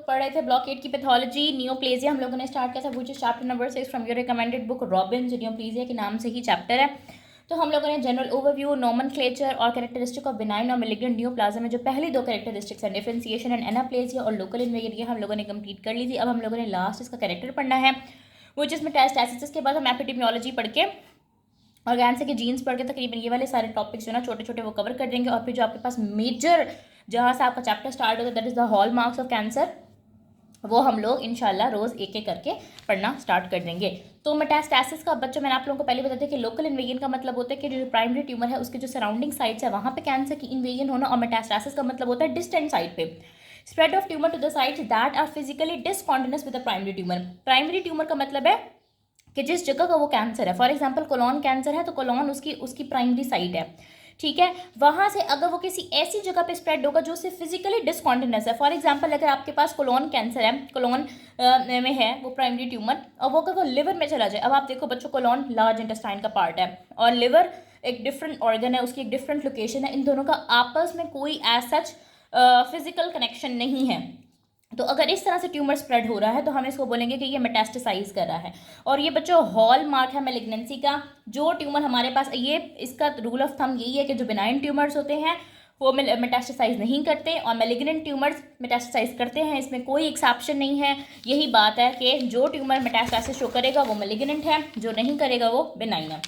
पढ़ रहे थे ब्लॉक 8 की पैथोलॉजी नियोप्लेजिया हम लोगों ने स्टार्ट किया था, which is chapter number 6 from your recommended book Robins. Neoplasia के नाम से ही चैप्टर है। तो हम लोगों ने जनरल ओवरव्यू, नॉमेनक्लेचर और कैरेक्टरिस्टिक ऑफ बिनाइन और मैलिग्नेंट नियोप्लाज्म में जो पहली दो कैरेक्टरिस्टिक्स हैं, डिफरेंशिएशन एंड एनाप्लेजिया और लोकल इन्वेजन, ये हम लोगों ने कंप्लीट कर ली थी। अब हम लोगों ने लास्ट इसका कैरेक्टर पढ़ना है, व्हिच इज मेटास्टैसिस। के बाद हम एपिडेमियोलॉजी पढ़ के और कैंसर के जीन्स पढ़ के तकरीबन ये वाले सारे टॉपिक्स जो ना छोटे छोटे वो कवर कर देंगे। और फिर जो आपके पास मेजर जहाँ से आपका चैप्टर स्टार्ट होता है, that is the hall marks of cancer, वो हम लोग इंशाल्लाह रोज़ एक एक करके पढ़ना स्टार्ट कर देंगे। तो मेटास्टैसिस का बच्चों मैंने आप लोगों को पहले बता दिया कि लोकल इन्वेजन का मतलब होता है कि जो प्राइमरी ट्यूमर है उसके जो सराउंडिंग साइट्स है वहाँ पे कैंसर की इन्वेजन होना, और मेटास्टैसिस का मतलब होता है डिस्टेंट साइट पे spread of tumour to the sites that are physically discontinuous with the primary tumour. Primary tumour का मतलब है कि जिस जगह का वो कैंसर है, फॉर एग्जांपल कोलॉन कैंसर है तो कोलॉन उसकी प्राइमरी साइट है, ठीक है। वहाँ से अगर वो किसी ऐसी जगह पे स्प्रेड होगा जो उससे फिजिकली डिसकॉन्टिन्यूअस है, फॉर एग्जांपल अगर आपके पास कोलॉन कैंसर है, कोलॉन में है वो प्राइमरी ट्यूमर, और वो अगर वो लिवर में चला जाए, अब आप देखो बच्चों कोलॉन लार्ज इंटेस्टाइन का पार्ट है और लिवर एक डिफरेंट ऑर्गन है, उसकी एक डिफरेंट लोकेशन है, इन दोनों का आपस में कोई एज सच फिजिकल कनेक्शन नहीं है। तो अगर इस तरह से ट्यूमर स्प्रेड हो रहा है तो हम इसको बोलेंगे कि ये मेटास्टेसाइज कर रहा है। और ये बच्चों हॉल मार्क है मैलिग्नेंसी का। जो ट्यूमर हमारे पास, ये इसका रूल ऑफ थंब यही है कि जो बिनाइन ट्यूमर्स होते हैं वो मेटास्टेसाइज नहीं करते और मैलिग्नेंट ट्यूमर्स मेटास्टेसाइज करते हैं, इसमें कोई एक्सेप्शन नहीं है। यही बात है कि जो ट्यूमर मेटास्टेसिस शो करेगा वो मैलिग्नेंट है, जो नहीं करेगा वो बिनाइन है।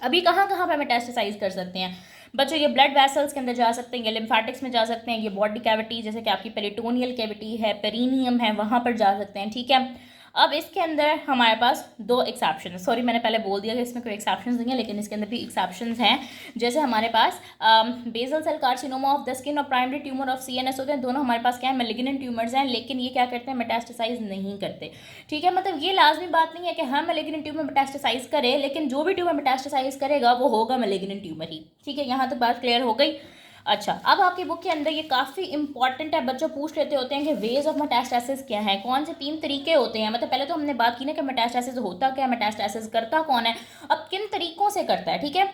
अभी कहाँ कहाँ पर मेटास्टेसाइज कर सकते हैं बच्चों? ये ब्लड वेसल्स के अंदर जा सकते हैं, ये लिम्फेटिक्स में जा सकते हैं, ये बॉडी कैविटी जैसे कि आपकी पेरिटोनियल कैविटी है, पेरिनियम है, वहाँ पर जा सकते हैं, ठीक है। अब इसके अंदर हमारे पास दो एक्सेप्शन है, सॉरी मैंने पहले बोल दिया कि इसमें कोई एक्सेप्शंस नहीं है, लेकिन इसके अंदर भी एक्सेप्शंस हैं। जैसे हमारे पास basal cell carcinoma of the skin और प्राइमरी ट्यूमर ऑफ सीएनएस होते हैं, दोनों हमारे पास क्या है, मैलिग्नेंट ट्यूमर्स हैं, लेकिन ये क्या करते हैं, मेटास्टेसाइज नहीं करते, ठीक है। मतलब ये लाजमी बात नहीं है कि हम मैलिग्नेंट ट्यूमर मेटास्टेसाइज करें, लेकिन जो भी ट्यूमर मेटास्टेसाइज करेगा वो होगा मैलिग्नेंट ट्यूमर ही, ठीक है। यहाँ तक बात क्लियर हो गई। अच्छा, अब आपकी बुक के अंदर ये काफ़ी इंपॉर्टेंट है, बच्चों पूछ लेते होते हैं कि वेज ऑफ मेटास्टेसिस क्या है, कौन से 3 तरीके होते हैं। मतलब पहले तो हमने बात की ना कि मेटास्टेसिस होता क्या है, मेटास्टेसिस करता कौन है, अब किन तरीकों से करता है, ठीक है।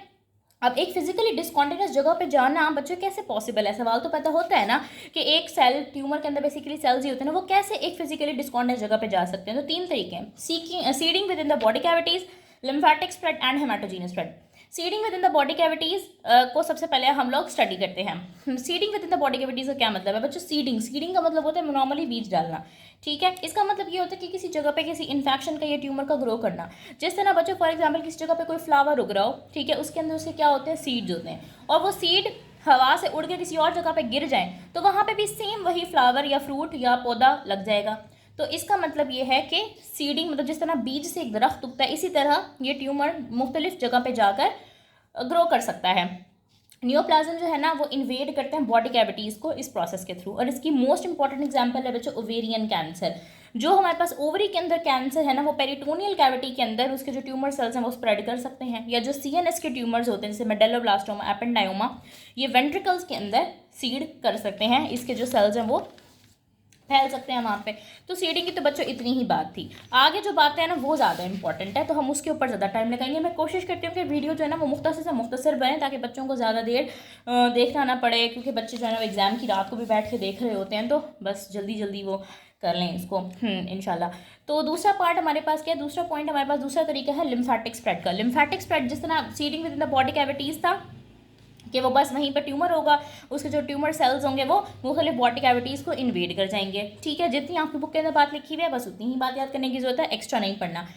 अब एक फिजिकली डिसकॉन्टिन्यूअस जगह पे जाना बच्चों कैसे पॉसिबल है, सवाल तो पता होता है ना कि एक सेल ट्यूमर के अंदर बेसिकली सेल्स ही होते हैं ना, वो कैसे एक फिजिकली डिसकॉन्टिन्यूअस जगह पे जा सकते हैं। तो 3 तरीके हैं, seeding within the body cavities, lymphatic spread and haematogenous spread. Seeding within the body cavities को सबसे पहले हम लोग स्टडी करते हैं। Seeding within the body cavities का क्या मतलब है बच्चों? सीडिंग का मतलब होता है नॉर्मली बीज डालना, ठीक है। इसका मतलब ये होता है कि किसी जगह पे किसी इन्फेक्शन का या ट्यूमर का ग्रो करना। जिस तरह बच्चों फॉर एग्जाम्पल किसी जगह पे कोई फ्लावर उग रहा हो, ठीक है, उसके अंदर उसके क्या होते हैं, सीड्स होते हैं, और वो सीड हवा से उड़ के किसी और जगह पे गिर जाए तो वहाँ पे भी सेम वही फ्लावर या फ्रूट या पौधा लग जाएगा। तो इसका मतलब ये है कि सीडिंग मतलब जिस तरह बीज से एक दरख्त उगता है, इसी तरह ये ट्यूमर मुख्तलिफ जगह पे जाकर ग्रो कर सकता है। नियोप्लाज्म जो है ना वो इन्वेड करते हैं बॉडी कैविटीज़ को इस प्रोसेस के थ्रू। और इसकी मोस्ट इंपॉर्टेंट एग्जांपल है बच्चों ओवेरियन कैंसर। जो हमारे पास ओवरी के अंदर कैंसर है ना, वो पेरिटोनियल कैविटी के अंदर उसके जो ट्यूमर सेल्स हैं वो स्प्रेड कर सकते हैं। या जो सीएनएस के ट्यूमर्स होते हैं जैसे मेडुलोब्लास्टोमा, एपेंडायोमा, ये वेंट्रिकल्स के अंदर सीड कर सकते हैं, इसके जो सेल्स हैं वो फैल सकते हैं वहाँ पे। तो सीडिंग की तो बच्चों इतनी ही बात थी। आगे जो बातें हैं ना वो ज़्यादा इंपॉर्टेंट है, तो हम उसके ऊपर ज़्यादा टाइम लगाएंगे। मैं कोशिश करती हूँ कि वीडियो जो है ना वो मुख्तसर से मुख्तसर बने, ताकि बच्चों को ज़्यादा देर देखना ना पड़े, क्योंकि बच्चे जो है ना एग्ज़ाम की रात को भी बैठ के देख रहे होते हैं, तो बस जल्दी जल्दी वो कर लें इसको इंशाल्लाह। तो दूसरा पार्ट हमारे पास क्या है, दूसरा पॉइंट हमारे पास दूसरा तरीका है लिम्फेटिक स्प्रेड का। लिम्फेटिक स्प्रेड जिस तरह seeding within the body cavities था कि वो बस वहीं पर ट्यूमर होगा, उसके जो ट्यूमर सेल्स होंगे वो मुख्तलिफ बॉडी कैविटीज़ को इन्वेड कर जाएंगे, ठीक है। जितनी आपकी बुक के अंदर बात लिखी हुई है बस उतनी ही बात याद करने की जरूरत है, एक्स्ट्रा नहीं पढ़ना।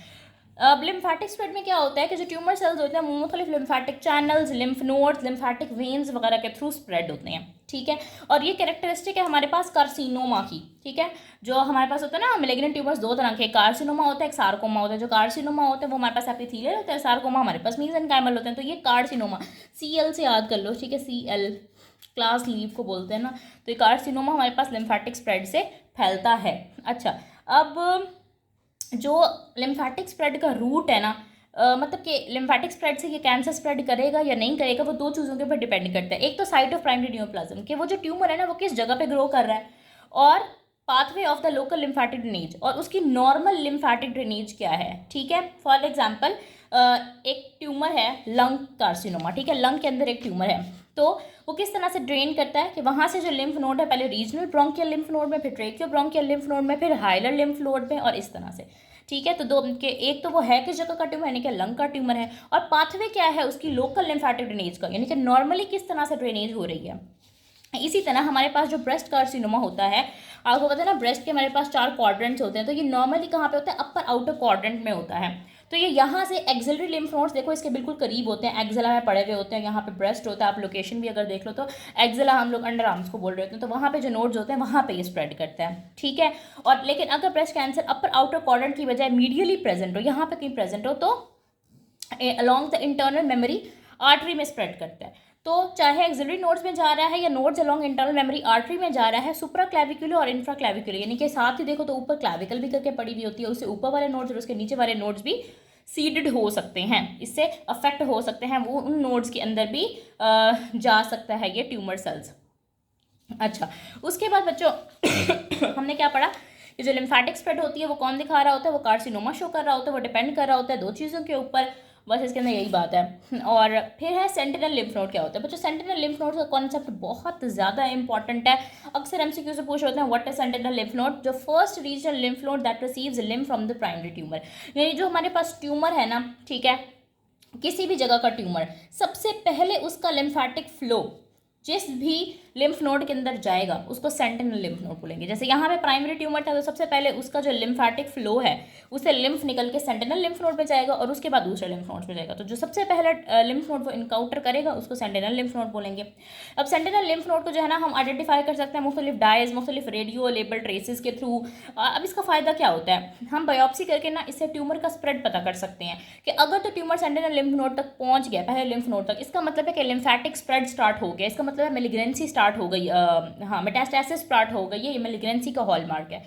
अब लिम्फेटिक स्प्रेड में क्या होता है कि जो ट्यूमर सेल्स होते हैं मुख्तलिफ lymphatic channels, lymph nodes, lymphatic veins वगैरह के थ्रू स्प्रेड होते हैं, ठीक है। और ये कैरेक्टरिस्टिक है हमारे पास कार्सिनोमा की, ठीक है। जो हमारे पास होता है ना मैलिग्नेंट ट्यूमर्स 2 तरह के, कार्सिनोमा होता है, एक सार्कोमा होता है। जो कार्सिनोमा होते हैं वो हमारे पास एपिथेलियल होता है, सार्कोमा हमारे पास मेसेनकाइमल होते हैं। तो ये कार्सिनोमा CL से याद कर लो, ठीक है, CL क्लास लीव को बोलते हैं ना। तो ये कार्सिनोमा हमारे पास लिम्फेटिक स्प्रेड से फैलता है। अच्छा, अब जो लिम्फेटिक स्प्रेड का रूट है ना, मतलब कि लिम्फेटिक स्प्रेड से ये कैंसर स्प्रेड करेगा या नहीं करेगा, वो 2 चीज़ों के ऊपर डिपेंड करता है। एक तो साइट ऑफ प्राइमरी नियोप्लाज्म कि वो जो ट्यूमर है ना वो किस जगह पे ग्रो कर रहा है, और pathway of the local lymphatic drainage, और उसकी नॉर्मल लिम्फेटिक ड्रेनेज क्या है, ठीक है। फॉर एग्जांपल एक ट्यूमर है लंग कार्सिनोमा, ठीक है, लंग के अंदर एक ट्यूमर है, तो वो किस तरह से ड्रेन करता है कि वहाँ से जो लिम्फ नोड है पहले रीजनल ब्रोंकियल लिम्फ नोड में, फिर ट्रेकियो ब्रोंकियल लिम्फ नोड में, फिर हाइलर लिम्फ नोड में, और इस तरह से। ठीक है, तो दो के एक तो वो है किस जगह का ट्यूमर, यानी कि लंग का ट्यूमर है, और पाथवे क्या है उसकी, लोकल लिम्फेटिक ड्रेनेज का, यानी कि नॉर्मली किस तरह से ड्रेनेज हो रही है। इसी तरह हमारे पास जो ब्रेस्ट कार्सिनोमा होता है, आपको पता है ना ब्रेस्ट के हमारे पास 4 क्वाड्रेंट्स होते हैं, तो ये नॉर्मली कहाँ पे होता है, अपर आउटर क्वाड्रेंट में होता है। तो ये यहाँ से एक्सिलरी लिम्फ नोड्स देखो इसके बिल्कुल करीब होते हैं, एक्सिला में पड़े हुए होते हैं, यहाँ पे ब्रेस्ट होता है, आप लोकेशन भी अगर देख लो तो एक्सिला हम लोग अंडर आर्म्स को बोल रहे होते हैं, तो वहाँ पे जो नोड्स होते हैं वहाँ पे ये स्प्रेड करता है। ठीक है, और लेकिन अगर ब्रेस्ट कैंसर अपर आउटर क्वाड्रेंट की बजाय मीडियली प्रेजेंट हो, यहाँ पे कहीं प्रेजेंट हो, तो along the internal memory artery में स्प्रेड करता है। तो चाहे एक्सिलरी नोड्स में जा रहा है या nodes along internal memory artery में जा रहा है, सुप्रा क्लैविकुलर और इंफ्रा क्लैविकुलर, यानी कि साथ ही देखो तो ऊपर क्लैविकल भी करके पड़ी हुई होती है, उससे ऊपर वाले नोड्स और उसके नीचे वाले नोड्स भी सीडेड हो सकते हैं, इससे अफेक्ट हो सकते हैं, वो उन नोड्स के अंदर भी जा सकता है ये ट्यूमर सेल्स। अच्छा, उसके बाद बच्चों हमने क्या पढ़ा कि जो लिम्फेटिक स्प्रेड होती है वो कौन दिखा रहा होता है, वो कार्सिनोमा शो कर रहा होता है, वो डिपेंड कर रहा होता है 2 चीज़ों के ऊपर, बस इसके अंदर यही बात है। और फिर है सेंटिनल लिम्फ नोड क्या होता है बच्चों। सेंटिनल लिम्फ नोड का कॉन्सेप्ट बहुत ज़्यादा इंपॉर्टेंट है, अक्सर एमसीक्यू से पूछ होते हैं what is sentinel lymph node, जो first regional lymph node that receives lymph from the primary tumour, यानी जो हमारे पास ट्यूमर है ना, ठीक है, किसी भी जगह का ट्यूमर, सबसे पहले उसका लिम्फेटिक फ्लो जिस भी लिम्फ नोड के अंदर जाएगा उसको सेंटिनल लिम्फ नोड बोलेंगे। जैसे यहाँ पे प्राइमरी ट्यूमर था तो सबसे पहले उसका जो लिम्फेटिक फ्लो है उसे लिम्फ निकल के सेंटिनल लिम्फ नोड पे जाएगा और उसके बाद दूसरे लिम्फ नोड पे जाएगा, तो जो सबसे पहले लिम्फ नोड वो इनकाउंटर करेगा उसको सेंटिनल लिम्फ नोड बोलेंगे। अब सेंटिनल लिम्फ नोड को जो है ना हम आइडेंटिफाई कर सकते हैं मुख्तलिफ डाइज, मुख्तलिफ रेडियो लेबल ट्रेसेस के थ्रू। अब इसका फ़ायदा क्या होता है, हम बायोप्सी करके ना इससे ट्यूमर का स्प्रेड पता कर सकते हैं कि अगर तो ट्यूमर सेंटिनल लिम्फ नोड तक पहुँच गया, पहले लिम्फ नोड तक, इसका मतलब है कि लिम्फेटिक स्प्रेड स्टार्ट हो गया, इसका मतलब है मेलिग्नेंसी स्टार्ट हो गई, हाँ मेटास्टेसिस स्टार्ट हो गई है, ये मेलिग्नेंसी का हॉलमार्क है।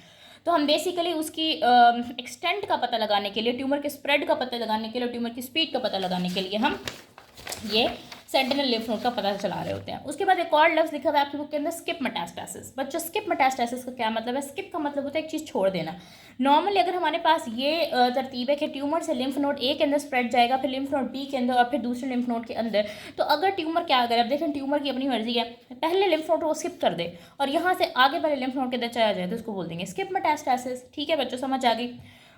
तो हम बेसिकली उसकी एक्सटेंट का पता लगाने के लिए, ट्यूमर के स्प्रेड का पता लगाने के लिए, ट्यूमर की स्पीड का पता लगाने के लिए हम ये सेंटिनल लिम्फ नोड का पता चला रहे होते हैं। उसके बाद एक और लफ्ज़ लिखा हुआ है आपकी बुक के अंदर, स्किप मेटास्टेसिस। बच्चों स्किप मेटास्टेसिस का क्या मतलब है, स्किप का मतलब होता है एक चीज़ छोड़ देना। नॉर्मली अगर हमारे पास ये तरतीब है कि ट्यूमर से लिम्फ नोड ए के अंदर स्प्रेड जाएगा, फिर लिम्फ नोड बी के अंदर और फिर दूसरे लिम्फ नोड के अंदर, तो अगर ट्यूमर क्या करे, अब देखें ट्यूमर की अपनी मर्जी है, पहले लिम्फ नोड को स्किप कर दे और यहाँ से आगे वाले लिम्फ नोड के अंदर चला जाए तो उसको बोल देंगे स्किप मेटास्टेसिस। ठीक है बच्चों, समझ आ गई।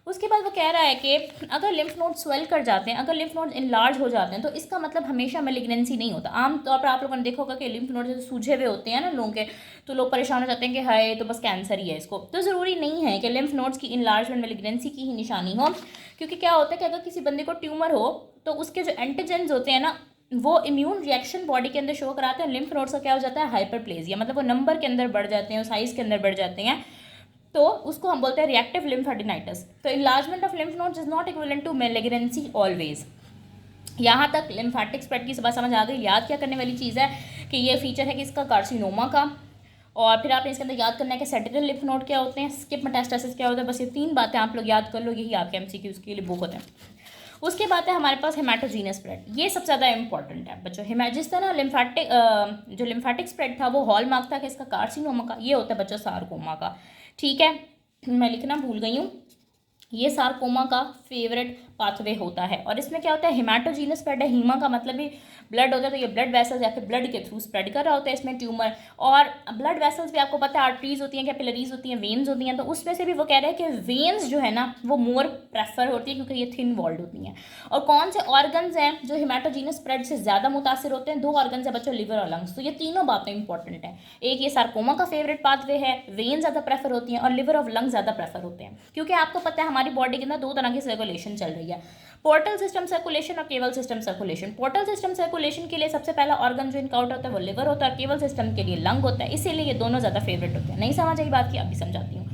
उसके बाद वो कह रहा है कि अगर लिम्फ नोड स्वेल कर जाते हैं, अगर लिम्फ नोड इनलार्ज हो जाते हैं, तो इसका मतलब हमेशा मेलिग्नेंसी नहीं होता। आमतौर पर आप लोगों ने देखा होगा कि लिम्फ नोड जैसे सूझे हुए होते हैं ना लोगों के, तो लोग परेशान हो जाते हैं कि हाय तो बस कैंसर ही है इसको। तो ज़रूरी नहीं है कि लिम्फ नोड्स की इनलार्जमेंट मेलिग्नेंसी की ही निशानी हो, क्योंकि क्या होता है कि अगर किसी बंदे को ट्यूमर हो तो उसके जो एंटीजेंस होते हैं ना वो इम्यून रिएक्शन बॉडी के अंदर शो कराते हैं। लिम्फ नोड्स का क्या हो जाता है, हाइपरप्लेजिया, मतलब वो नंबर के अंदर बढ़ जाते हैं, साइज़ के अंदर बढ़ जाते हैं, तो उसको हम बोलते हैं रिएक्टिव लिम्फेडिनाइटिस। तो enlargement of lymph nodes is not equivalent to malignancy always. यहाँ तक लिम्फेटिक स्प्रेड की बात समझ आ गई। याद क्या करने वाली चीज़ है कि ये फीचर है कि इसका कार्सिनोमा का, और फिर आपने इसके अंदर याद करना है कि सेंटिनल लिम्फ नोड क्या होते हैं, स्किप मेटास्टेसिस क्या होता है। बस ये 3 बातें आप लोग याद कर लो, यही आपके एमसीक्यूज़ के लिए बुक होते हैं। उसके बाद है हमारे पास हेमाटोजीनस स्प्रेड, ये सबसे ज़्यादा इंपॉर्टेंट है बच्चों। जिस तरह लिम्फेटिक जो लिम्फेटिक स्प्रेड था वो हॉलमार्क था कि इसका कार्सिनोमा का, ये होता है बच्चों सारकोमा का। ठीक है, मैं लिखना भूल गई हूँ, ये सारकोमा का फेवरेट पाथवे होता है। और इसमें क्या होता है, हेमाटोजीनस स्प्रेड है, हीमा का मतलब भी ब्लड होता है, तो ये ब्लड वेसल्स या फिर ब्लड के थ्रू स्प्रेड कर रहा होता है इसमें ट्यूमर। और ब्लड वेसल्स भी आपको पता है आर्टरीज होती हैं, कैपिलरीज होती हैं, वेन्स होती हैं, तो उसमें से भी वो कह रहे हैं कि वेन्स जो है ना वो मोर प्रेफर होती है क्योंकि ये थिन वॉल्ड होती हैं। और कौन से ऑर्गन्स हैं जो हेमाटोजीनस स्प्रेड से ज़्यादा मुतासर होते हैं, 2 ऑर्गन्स हैं बच्चों, लिवर और लंग्स। तो ये तीनों बातें इंपॉर्टेंट हैं। एक ये सारकोमा का फेवरेट पाथवे है, वेन ज़्यादा प्रेफर होती हैं, और लिवर और लंग्स ज़्यादा प्रेफर होते हैं, क्योंकि आपको पता है हमारी बॉडी के अंदर 2 तरह की सर्कुलेशन चल रही है, पोर्टल सिस्टम सर्कुलेशन और केवल system circulation. Portal system circulation के लिए सबसे पहला ऑर्गन जो इनकाउंट होता है वो लिवर होता है, और केवल सिस्टम के लिए लंग होता है, इसीलिए ये दोनों ज़्यादा फेवरेट होते हैं। नहीं समझ आई बात की, अभी समझाती हूँ।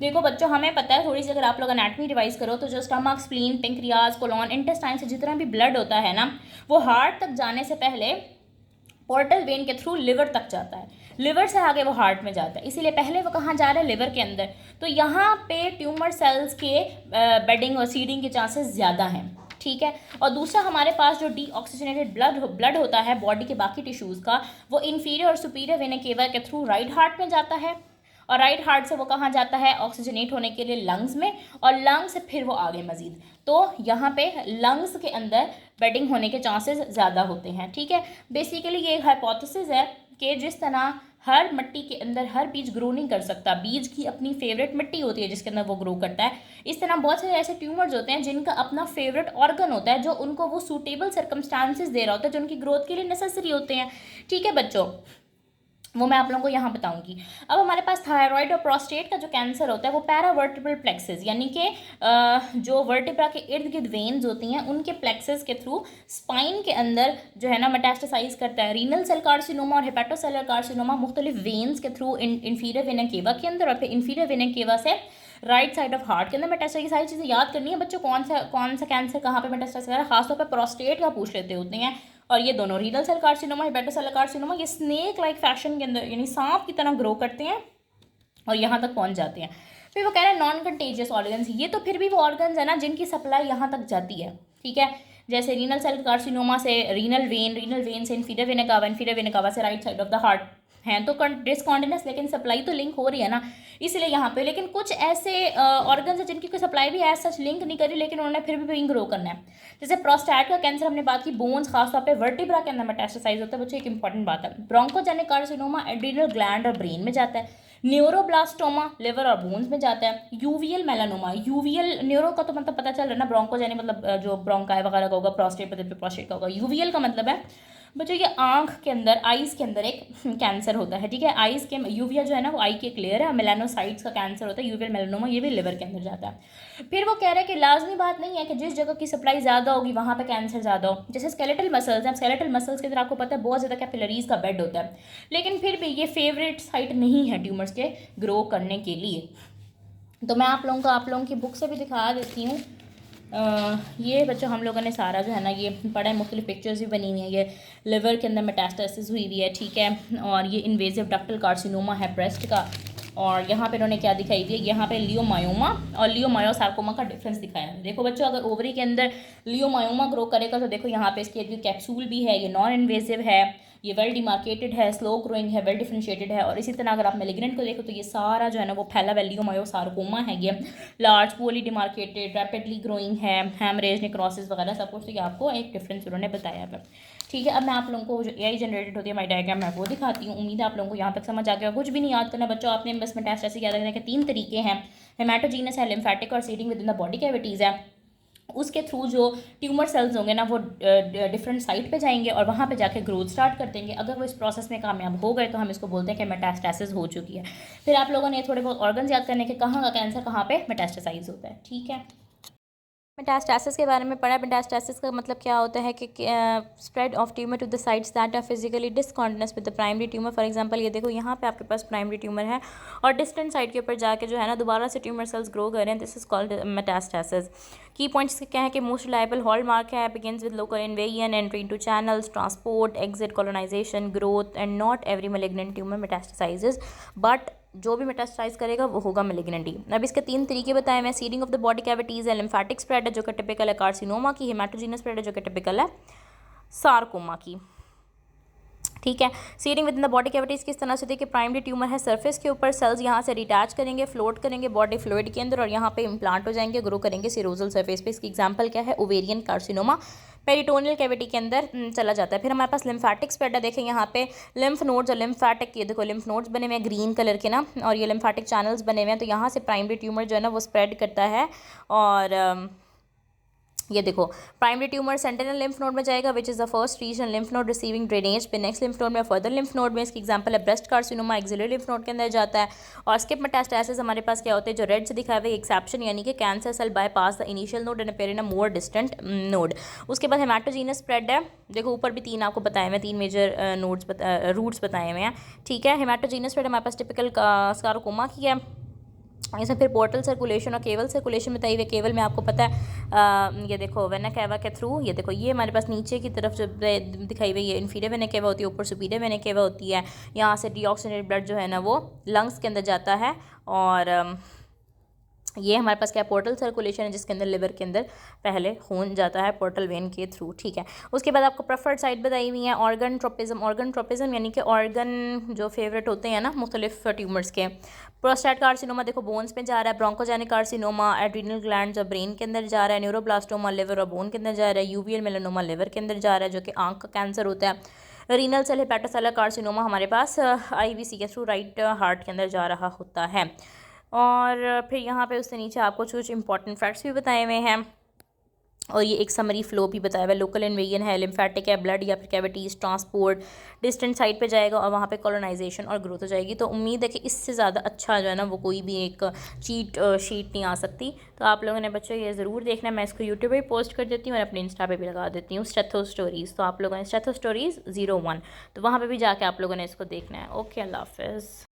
देखो बच्चों, हमें पता है थोड़ी सी, अगर आप लोग एनाटमी रिवाइज करो तो जो stomach, spleen, pancreas, colon, intestine से जितना भी ब्लड होता है ना वो हार्ट तक जाने से पहले पोर्टल वेन के थ्रू लिवर तक जाता है, लिवर से आगे वो हार्ट में जाता है, इसीलिए पहले वो कहाँ जा रहा है, लिवर के अंदर। तो यहाँ पे ट्यूमर सेल्स के बेडिंग और सीडिंग के चांसेस ज़्यादा हैं। ठीक है, और दूसरा हमारे पास जो डीऑक्सीजनेटेड ब्लड होता है बॉडी के बाकी टिश्यूज़ का, वो इन्फीरियर और सुपीरियर वेना केवा के थ्रू राइट हार्ट में जाता है, और राइट हार्ट से वो कहाँ जाता है ऑक्सीजनेट होने के लिए लंग्स में, और लंग्स से फिर वो आगे मजीद। तो यहाँ पे लंग्स के अंदर बेडिंग होने के चांसेस ज़्यादा होते हैं। ठीक है, बेसिकली ये एक हाइपोथेसिस है कि जिस तरह हर मिट्टी के अंदर हर बीज ग्रो नहीं कर सकता, बीज की अपनी फेवरेट मिट्टी होती है जिसके अंदर वो ग्रो करता है, इस तरह बहुत सारे ऐसे ट्यूमर्स होते हैं जिनका अपना फेवरेट ऑर्गन होता है जो उनको वो सूटेबल सर्कमस्टांसिस दे रहा होता है, जो उनकी ग्रोथ के लिए नेसेसरी होते हैं। ठीक है बच्चों, वो मैं आप लोगों को यहाँ बताऊंगी। अब हमारे पास थायराइड और प्रोस्टेट का जो कैंसर होता है वो पैरावर्टिब्रल प्लेक्सेस यानी कि जो वर्टिब्रा के इर्द गिर्द वेन्स होती हैं उनके प्लेक्सेस के थ्रू स्पाइन के अंदर जो है ना मेटास्टेसाइज करता है। रीनल सेल कार्सिनोमा और हेपेटोसेलर कार्सिनोमा मुख्तलिफ वेन्स के थ्रू इंफीरियर वेना केवा के अंदर, और फिर इंफीरियर वेना केवा से राइट साइड ऑफ हार्ट के अंदर मेटास्टेसाइज। सारी चीज़ें याद करनी है बच्चों, कौन सा कैंसर कहाँ पे मेटास्टेसाइज कर रहा है, खासतौर पर प्रोस्टेट का पूछ लेते होते हैं। और ये दोनों रीनल सेल कार्सिनोमा, हेपेटोसेलर कार्सिनोमा, ये स्नेक लाइक फैशन के अंदर यानी सांप की तरह ग्रो करते हैं और यहाँ तक पहुँच जाते हैं। फिर वो कह रहे हैं नॉन कंटेजियस ऑर्गन्स, ये तो फिर भी वो ऑर्गन्स है ना जिनकी सप्लाई यहाँ तक जाती है। ठीक है, जैसे रीनल सेल कार्सिनोमा से रीनल वेन से inferior vena cava, inferior vena cava से right side of the heart हैं तो डिसकॉन्टिन्यूस, लेकिन सप्लाई तो लिंक हो रही है ना, इसलिए यहाँ पे। लेकिन कुछ ऐसे ऑर्गन्स हैं जिनकी कोई सप्लाई भी एज सच लिंक नहीं करी लेकिन उन्होंने फिर भी ग्रो करना है। जैसे प्रोस्टेट का कैंसर हमने बात की, बोन्स खासतौर पे वर्टिब्रा के अंदर मेटास्टेसाइज होता है बच्चों, एक इंपॉर्टेंट बात है। ब्रोंकोजेनिक कार्सिनोमा एड्रीनल ग्लैंड और ब्रेन में जाता है। न्यूरोब्लास्टोमा लिवर और बोन्स में जाता है। यूवीएल मेलानोमा, यूवीएल न्यूरो का तो मतलब पता चल रहा है ना, ब्रोंकोजेनिक मतलब जो ब्रोंकाई वगैरह का होगा, प्रोस्टेट मतलब प्रोस्टेट का होगा। यूवीएल का मतलब है बच्चों ये आंख के अंदर, आइज़ के अंदर एक कैंसर होता है। ठीक है, आइज़ के यूविया जो है ना वो आई की एक लेयर है, मेलानोसाइट्स का कैंसर होता है, यूवियल मेलानोमा, ये भी लिवर के अंदर जाता है। फिर वो कह रहे हैं कि लाजमी बात नहीं है कि जिस जगह की सप्लाई ज़्यादा होगी वहाँ पे कैंसर ज़्यादा हो। जैसे स्केलेटल मसल्स हैं, स्केलेटल मसल्स के अंदर आपको पता है बहुत ज़्यादा कैपिलरीज का बेड होता है, लेकिन फिर भी ये फेवरेट साइट नहीं है ट्यूमर्स के ग्रो करने के लिए। तो मैं आप लोगों की बुक से भी दिखा देती हूँ। ये बच्चों हम लोगों ने सारा जो है ना ये पढ़ा है, मुख्तलिफ पिक्चर्स भी बनी हुई हैं। ये लिवर के अंदर मेटास्टेसिस हुई हुई है। ठीक है, और ये इन्वेजिव डक्टल कार्सिनोमा है ब्रेस्ट का, और यहाँ पे इन्होंने क्या दिखाई हुई है, यहाँ पे लियोमायोमा और लियोमायोसार्कोमा का डिफरेंस दिखाया है। देखो बच्चों, अगर ओवरी के अंदर लियोमायोमा ग्रो करेगा तो देखो यहाँ पे इसकी कैप्सूल भी है, ये नॉन इन्वेजिव है, ये वेल डिमार्केटेड है, स्लो ग्रोइंग है, वेल डिफरेंशिएटेड है। और इसी तरह अगर आप मेलिग्नेंट को देखो तो ये सारा जो है ना वो फैला हुआ लियोमायोसार्कोमा है, ये लार्ज पोली डिमार्केटेड, रैपिडली ग्रोइंग है, हैमरेज नेक्रोसिस वगैरह सब कुछ। तो ये आपको एक डिफरेंस उन्होंने बताया है। ठीक है, अब मैं आप लोगों को जो एआई जनरेटेड होती है माई डायग्राम मैं वो दिखाती हूँ। उम्मीद है आप लोगों को यहाँ तक समझ आ गया। कुछ भी नहीं याद करना बच्चों, आपने बस मेटास्टेसिस याद रखना है कि 3 तरीके हैं, हेमाटोजीनस है, लिम्फेटिक और seeding within the body cavities है। उसके थ्रू जो ट्यूमर सेल्स होंगे ना वो डिफरेंट साइट पे जाएंगे और वहाँ पे जाके ग्रोथ स्टार्ट कर देंगे। अगर वो इस प्रोसेस में कामयाब हो गए तो हम इसको बोलते हैं कि मेटास्टेसिस हो चुकी है। फिर आप लोगों ने थोड़े बहुत ऑर्गन्स याद करने के कहाँ का कैंसर कहाँ पे मेटास्टेसाइज होता है। ठीक है, मेटास्टेसिस के बारे में पढ़ा। मेटास्टेसिस का मतलब क्या होता है कि spread of tumour to the sites that are physically discontinuous with the primary tumour. For example ये देखो यहाँ पे आपके पास प्राइमरी ट्यूमर है और डिस्टेंट साइट के ऊपर जाके जो है ना दोबारा से ट्यूमर सेल्स ग्रो कर रहे हैं। This is called metastasis. Key points क्या है कि मोस्ट रिलायबल हॉलमार्क है, begins with local invasion, entry into channels, transport, exit, colonisation, growth, and not every malignant tumour metastasises, but जो भी मेटास्टाइज करेगा वो होगा मैलिग्नेंट ही। अब इसके 3 तरीके बताए हैं। Seeding of the body cavities है, लिम्फेटिक स्प्रेड है जो कि टिपिकल है कार्सिनोमा की, हेमाटोजीनस स्प्रेड है जो कि टिपिकल है सार्कोमा की। ठीक है, seeding within the body cavities किस तरह से देखिए, प्राइमरी ट्यूमर है सरफेस के ऊपर, सेल्स यहाँ से रिटैच करेंगे, फ्लोट करेंगे बॉडी फ्लूइड के अंदर और यहाँ पे इम्प्लांट हो जाएंगे, ग्रो करेंगे सीरोजल सरफेस पे। इसकी एग्जांपल क्या है, ओवेरियन कार्सिनोमा पेरिटोनियल कैविटी के अंदर चला जाता है। फिर हमारे पास लिम्फेटिक स्प्रेड है, देखें यहाँ पे लिम्फ नोड्स और लिम्फेटिक, ये देखो लिम्फ नोड्स बने हुए हैं ग्रीन कलर के ना, और ये लिम्फेटिक चैनल्स बने हुए हैं। तो यहाँ से प्राइमरी ट्यूमर जो है ना वो स्प्रेड करता है। और ये देखो primary tumour sentinel lymph node में जाएगा which is the first region lymph node receiving drainage, पे नेक्स्ट लिम्फ नोड में, फर्दर लिम्फ नोड में। इसकी एग्जांपल है breast carcinoma, axillary lymph node के अंदर जाता है। और स्किप मेटास्टेसिस हमारे पास क्या होते हैं, जो रेड से दिखाए हुए एक्सेप्शन, यानी कि cancer cell bypass the initial node and appear in a more distant node. उसके बाद हेमाटोजीनस स्प्रेड है, देखो ऊपर भी 3 आपको बताए हुए हैं, 3 मेजर नोड्स रूट्स बताए हुए हैं। ठीक है, हेमाटोजीनस स्प्रेड हमारे पास टिपिकल सार्कोमा की है। ऐसे फिर पोर्टल सर्कुलेशन और केवल सर्कुलेशन बताई हुई। केवल में आपको पता है ये देखो वेना केवा के थ्रू, ये देखो ये हमारे पास नीचे की तरफ जो दिखाई हुई है इन्फीरियर वेना केवा होती है, ऊपर सुपीरियर वेना केवा होती है। यहाँ से डीऑक्सीजनेटेड ब्लड जो है ना वो लंग्स के अंदर जाता है और ये हमारे पास क्या पोर्टल सर्कुलेशन है जिसके अंदर लिवर के अंदर पहले खून जाता है पोर्टल वेन के थ्रू, ठीक है। उसके बाद आपको प्रेफर्ड साइट बताई हुई है ऑर्गन ट्रोपिज्म यानी कि ऑर्गन जो फेवरेट होते हैं ना मुख्तलिफ ट्यूमर्स के। प्रोस्टेट कार्सिनोमा देखो बोन्स में जा रहा है, ब्रोंकोजेनिक कार्सिनोमा एड्रीनल ग्लैंड्स और ब्रेन के अंदर जा रहा है, न्यूरोब्लास्टोमा लिवर और बोन के अंदर जा रहा है, यूवियल मेलानोमा लिवर के अंदर जा रहा है जो कि आंख का कैंसर होता है। रीनल सेल हेपेटोसेलर कार्सिनोमा हमारे पास आईवीसी के थ्रू राइट हार्ट के अंदर जा रहा होता है। और फिर यहाँ पे उससे नीचे आपको कुछ इंपॉर्टेंट फैक्ट्स भी बताए हुए हैं और ये एक समरी फ्लो भी बताया हुआ है। लोकल इन्वेजन है, लिम्फेटिक है, ब्लड या फिर कैविटीज़ ट्रांसपोर्ट डिस्टेंट साइड पे जाएगा और वहाँ पे कॉलोनाइजेशन और ग्रोथ हो जाएगी। तो उम्मीद है कि इससे ज़्यादा अच्छा जो है ना वो कोई भी एक चीट शीट नहीं आ सकती। तो आप लोगों ने बच्चों ये ज़रूर देखना है, मैं इसको यूट्यूब पे पोस्ट कर देती हूँ और अपने इंस्टा पे भी लगा देती हूँ स्टेथो स्टोरीज़। तो आप लोगों ने स्टेथो स्टोरीज़ 01 तो वहाँ पर भी जाके आप लोगों ने इसको देखना है। ओके, अल्लाह हाफ़िज़।